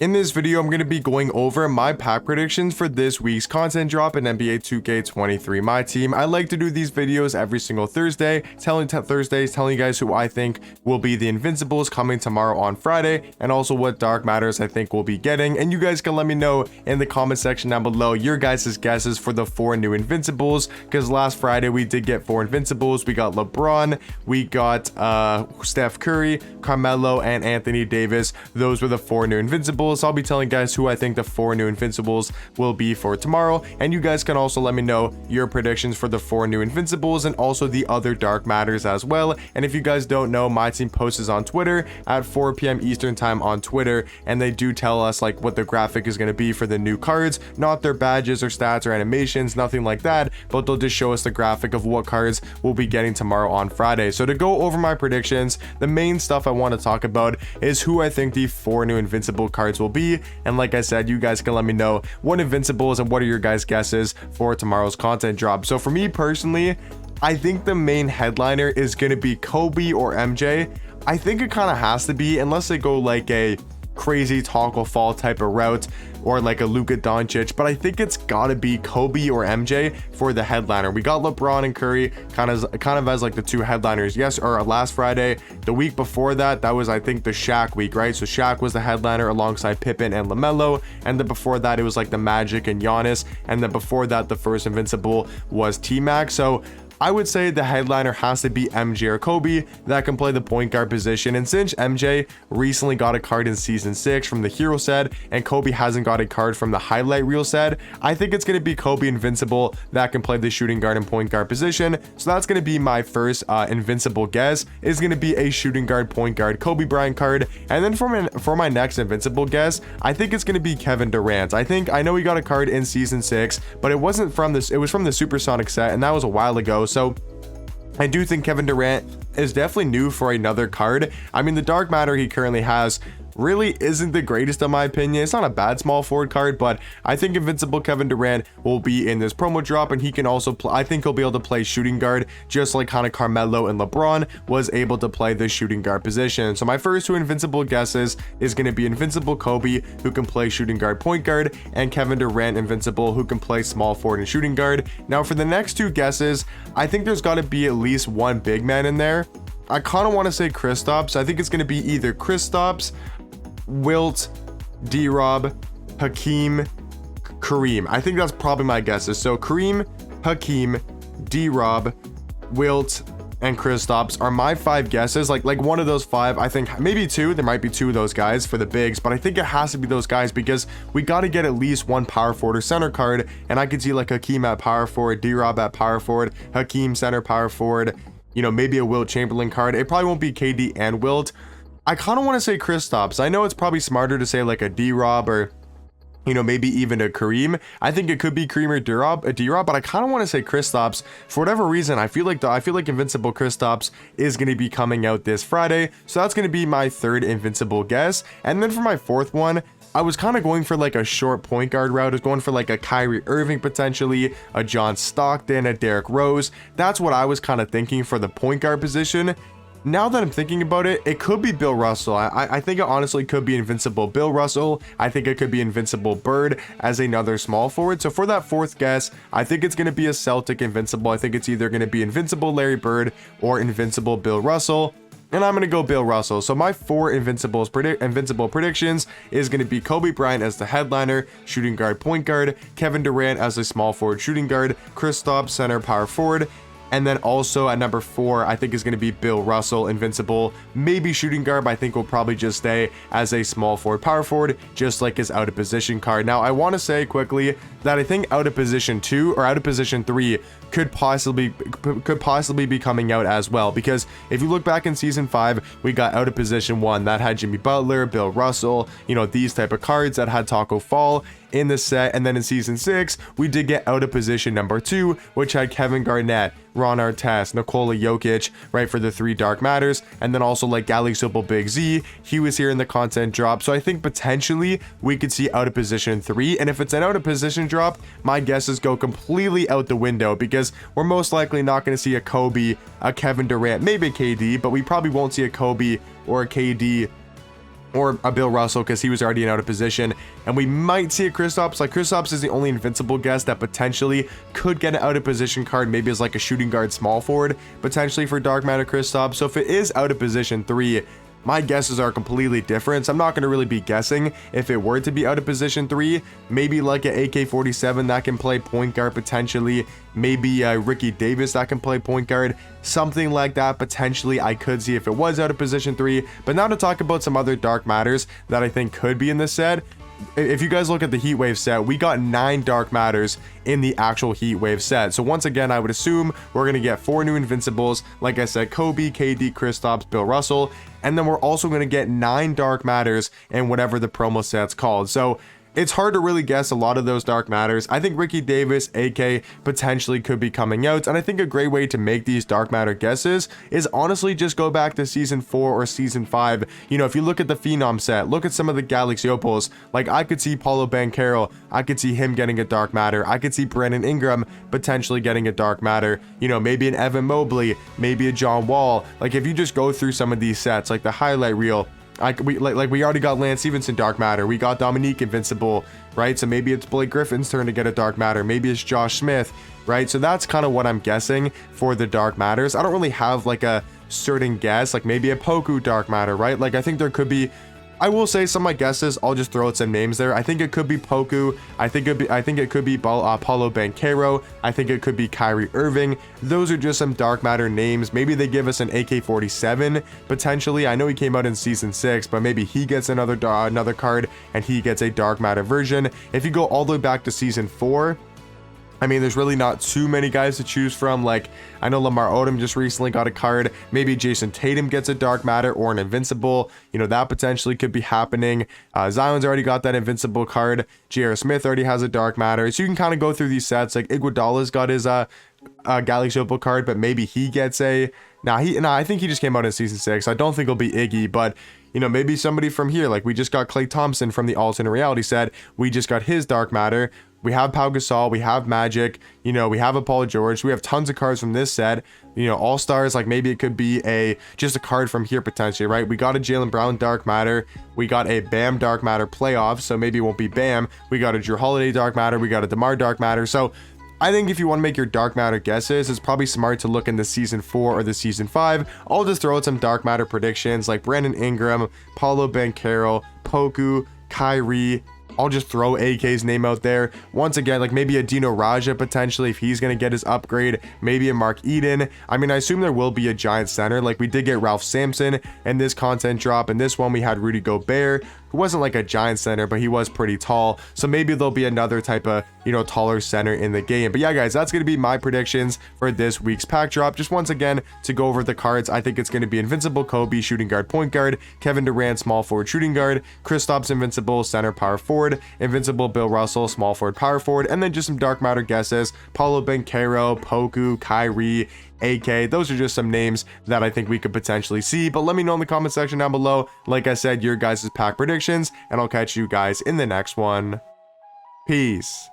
In this video, I'm going to be going over my pack predictions for this week's content drop in NBA 2K23 Myteam. I like to do these videos every single Thursday, telling you guys who I think will be the Invincibles coming tomorrow on Friday, and also what Dark Matters I think we'll be getting. And you guys can let me know in the comment section down below your guys' guesses for the 4 new Invincibles, because last Friday we did get 4 Invincibles. We got LeBron, we got Steph Curry, Carmelo, and Anthony Davis. Those were the 4 new Invincibles. So I'll be telling guys who I think the 4 new Invincibles will be for tomorrow, and you guys can also let me know your predictions for the 4 new Invincibles and also the other Dark Matters as well. And if you guys don't know, my team posts on Twitter at 4 p.m. Eastern time on Twitter, and they do tell us like what the graphic is going to be for the new cards, not their badges or stats or animations, nothing like that, but they'll just show us the graphic of what cards we'll be getting tomorrow on Friday. So to go over my predictions, the main stuff I want to talk about is who I think the 4 new Invincible cards will be. And like I said, you guys can let me know what Invincibles and what are your guys' guesses for tomorrow's content drop. So for me personally, I think the main headliner is going to be Kobe or MJ. I think it kind of has to be, unless they go like a crazy Taco Fall type of route or like a Luka Doncic, but I think it's gotta be Kobe or MJ for the headliner. We got LeBron and Curry kind of as like the 2 headliners. Yes, or last Friday. The week before that was I think the Shaq week, right? So Shaq was the headliner alongside Pippen and LaMelo, and then before that it was like the Magic and Giannis, and then before that the first Invincible was T-Mac. So I would say the headliner has to be MJ or Kobe that can play the point guard position. And since MJ recently got a card in season 6 from the hero set and Kobe hasn't got a card from the highlight reel set, I think it's going to be Kobe Invincible that can play the shooting guard and point guard position. So that's going to be my first Invincible guess, is going to be a shooting guard, point guard, Kobe Bryant card. And then for my next Invincible guess, I think it's going to be Kevin Durant. I know he got a card in season 6, but it wasn't from this, it was from the Supersonic set, and that was a while ago. So I do think Kevin Durant is definitely new for another card. I mean, the Dark Matter he currently has really isn't the greatest in my opinion. It's not a bad small forward card, but I think Invincible Kevin Durant will be in this promo drop, and he can also play, I think he'll be able to play shooting guard just like kind of Carmelo and LeBron was able to play the shooting guard position. So my first 2 Invincible guesses is going to be Invincible Kobe, who can play shooting guard, point guard, and Kevin Durant Invincible, who can play small forward and shooting guard. Now for the next 2 guesses, I think there's got to be at least one big man in there. I kind of want to say Kristaps. I think it's going to be either Kristaps, Wilt, D-Rob, Hakeem, Kareem. I think that's probably my guesses. So Kareem, Hakeem, D-Rob, Wilt, and Kristaps are my 5 guesses. Like one of those 5, I think maybe 2. There might be 2 of those guys for the bigs, but I think it has to be those guys because we got to get at least one power forward or center card. And I could see like Hakeem at power forward, D-Rob at power forward, Hakeem center power forward, you know, maybe a Wilt Chamberlain card. It probably won't be KD and Wilt. I kind of want to say Kristaps. I know it's probably smarter to say like a D-Rob or, you know, maybe even a Kareem. I think it could be Kareem or D-Rob, but I kind of want to say Kristaps for whatever reason. I feel like Invincible Kristaps is going to be coming out this Friday, so that's going to be my 3rd Invincible guess. And then for my 4th one, I was kind of going for like a short point guard route. I was going for like a Kyrie Irving potentially, a John Stockton, a Derrick Rose. That's what I was kind of thinking for the point guard position. Now that I'm thinking about it, it could be Bill Russell. I think it honestly could be Invincible Bill Russell. I think it could be Invincible Bird as another small forward. So for that 4th guess, I think it's going to be a Celtic Invincible. I think it's either going to be Invincible Larry Bird or Invincible Bill Russell. And I'm going to go Bill Russell. So my 4 Invincible predictions is going to be Kobe Bryant as the headliner, shooting guard, point guard, Kevin Durant as a small forward, shooting guard, Kristaps center, power forward. And then also at number 4, I think is going to be Bill Russell, Invincible, maybe shooting guard, but I think will probably just stay as a small forward, power forward, just like his out of position card. Now, I want to say quickly that I think out of position 2 or out of position 3 could possibly be coming out as well, because if you look back in season 5, we got out of position 1 that had Jimmy Butler, Bill Russell, you know, these type of cards that had Taco Fall in the set. And then in season 6, we did get out of position number 2, which had Kevin Garnett, Ron Artest, Nikola Jokic, right, for the 3 Dark Matters. And then also like Galaxy Simple Big Z, he was here in the content drop. So I think potentially we could see out of position 3. And if it's an out of position drop, my guesses go completely out the window, because we're most likely not going to see a Kobe, a Kevin Durant, maybe a KD, but we probably won't see a Kobe or a KD or a Bill Russell because he was already in out of position, and we might see a Kristaps. Like, Kristaps is the only Invincible guess that potentially could get an out of position card, maybe as like a shooting guard small forward, potentially for Dark Matter Kristaps. So if it is out of position 3, my guesses are completely different. So I'm not going to really be guessing if it were to be out of position 3. Maybe like an AK-47 that can play point guard potentially. Maybe Ricky Davis that can play point guard. Something like that potentially I could see if it was out of position 3. But now to talk about some other Dark Matters that I think could be in this set. If you guys look at the Heat Wave set, we got 9 Dark Matters in the actual Heat Wave set. So once again, I would assume we're going to get 4 new Invincibles. Like I said, Kobe, KD, Kristaps, Bill Russell. And then we're also going to get 9 Dark Matters in whatever the promo set's called. So it's hard to really guess a lot of those Dark Matters. I think Ricky Davis, AK, potentially could be coming out. And I think a great way to make these Dark Matter guesses is honestly just go back to Season 4 or Season 5. You know, if you look at the Phenom set, look at some of the Galaxy Opals. Like, I could see Paulo Banchero. I could see him getting a Dark Matter. I could see Brandon Ingram potentially getting a Dark Matter. You know, maybe an Evan Mobley, maybe a John Wall. Like, if you just go through some of these sets, like the highlight reel, we already got Lance Stevenson Dark Matter. We got Dominique Invincible, right? So maybe it's Blake Griffin's turn to get a Dark Matter. Maybe it's Josh Smith, right? So that's kind of what I'm guessing for the Dark Matters. I don't really have like a certain guess, like maybe a Poku Dark Matter, right? Like, I think there could be, I will say some of my guesses, I'll just throw out some names there. I think it could be Poku. I think it could be Paulo Banchero. I think it could be Kyrie Irving. Those are just some Dark Matter names. Maybe they give us an AK-47 potentially. I know he came out in Season 6, but maybe he gets another card and he gets a Dark Matter version. If you go all the way back to Season 4, I mean, there's really not too many guys to choose from. Like, I know Lamar Odom just recently got a card. Maybe Jason Tatum gets a Dark Matter or an Invincible. You know, that potentially could be happening. Zion's already got that Invincible card. J.R. Smith already has a Dark Matter. So you can kind of go through these sets. Like, Iguodala's got his Galaxy Opal card, but maybe he gets a... I think he just came out in Season 6. I don't think it'll be Iggy, but... You know, maybe somebody from here, like we just got Klay Thompson from the Alternate Reality set. We just got his Dark Matter. We have Pau Gasol. We have Magic. You know, we have a Paul George. We have tons of cards from this set. You know, All-Stars, like maybe it could be just a card from here potentially, right? We got a Jaylen Brown Dark Matter. We got a Bam Dark Matter playoff, so maybe it won't be Bam. We got a Drew Holiday Dark Matter. We got a DeMar Dark Matter. So I think if you want to make your Dark Matter guesses, it's probably smart to look in the Season 4 or the Season 5. I'll just throw out some Dark Matter predictions like Brandon Ingram, Paulo Banchero, Poku, Kyrie. I'll just throw AK's name out there. Once again, like maybe a Dino Raja potentially if he's going to get his upgrade. Maybe a Mark Eden. I mean, I assume there will be a giant center. Like we did get Ralph Sampson in this content drop. In this one, we had Rudy Gobert, who wasn't like a giant center, but he was pretty tall. So maybe there'll be another type of, you know, taller center in the game. But yeah, guys, that's going to be my predictions for this week's pack drop. Just once again, to go over the cards, I think it's going to be Invincible Kobe, shooting guard, point guard, Kevin Durant, small forward, shooting guard, Kristaps Invincible, center, power forward, Invincible Bill Russell, small forward, power forward, and then just some Dark Matter guesses, Paulo Banchero, Poku, Kyrie, AK. Those are just some names that I think we could potentially see, but let me know in the comment section down below, like I said, your guys' pack predictions, and I'll catch you guys in the next one. Peace.